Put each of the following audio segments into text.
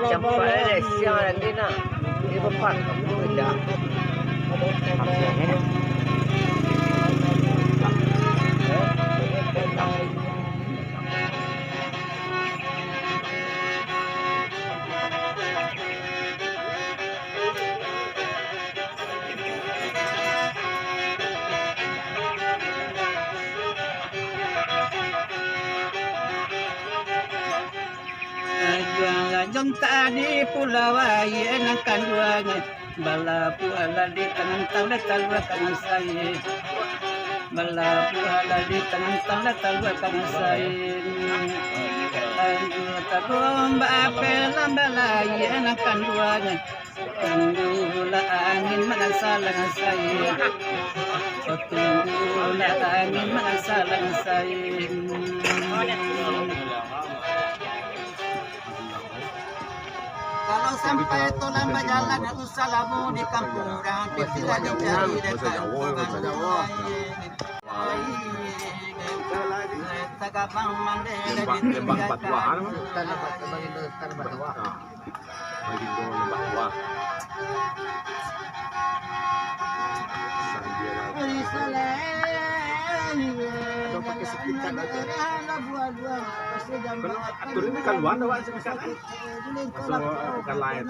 Dicampur siang nanti nak. Dia berpat benda. Jom tadi pulau ayen akan duanya bala puala di tangan tanda talwa tangan saya bala puala di tangan tanda talwa tangan saya tadom bapela bala ayen akan duanya tunggulah angin mengasalang saya tunggulah angin mengasalang saya. Kalau sampai tulang berjalan usah lamu di kampung orang tidak dicari dekat tagabang mande lembah batuan Tanah bawah. bagindo lembah tua pakai sepikan aja. Kalau atur ini kan luar dah sih misalkan. Masuk kan lain.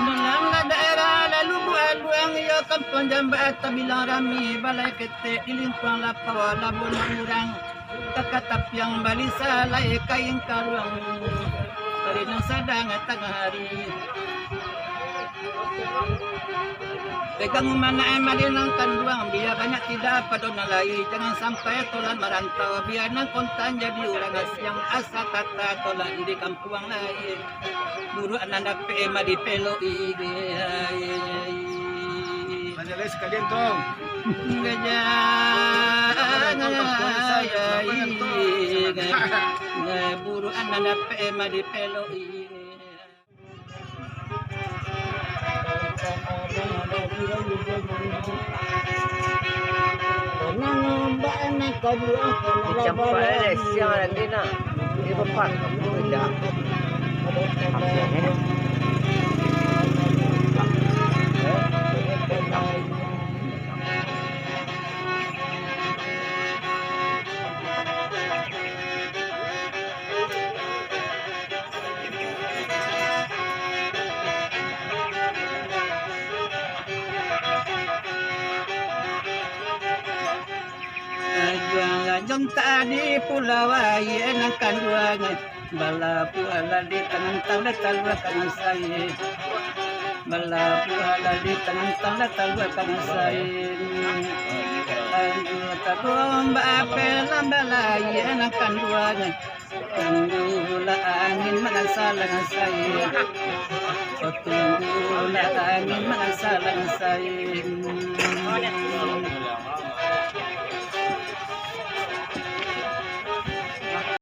Dalam daerah lalu buang ya kampung jambat bilang rami balai ketek di lingkungan lapau labun urang kakatap yang balisa lai kain karuang hari nang sadang tengah hari pegang mana nang kanduang biar banyak tidak padona lai jangan sampai tolan merantau biar nang kontan jadi orang yang asa tata tolan di kampung lain buru ananda pema di pelo ige Majalah sekalian tong. Buru ananda pema di pelo ige Dicampur siang nanti nak. Dia berpat benda. Jom tadi pulau ayen akan duanya bala puala di tangan tanda talwa tangan saya bala puala di tangan tanda talwa tangan saya tadom bapela bala ayen akan duanya tunggulah angin mengasalang saya tunggulah angin mengasalang saya.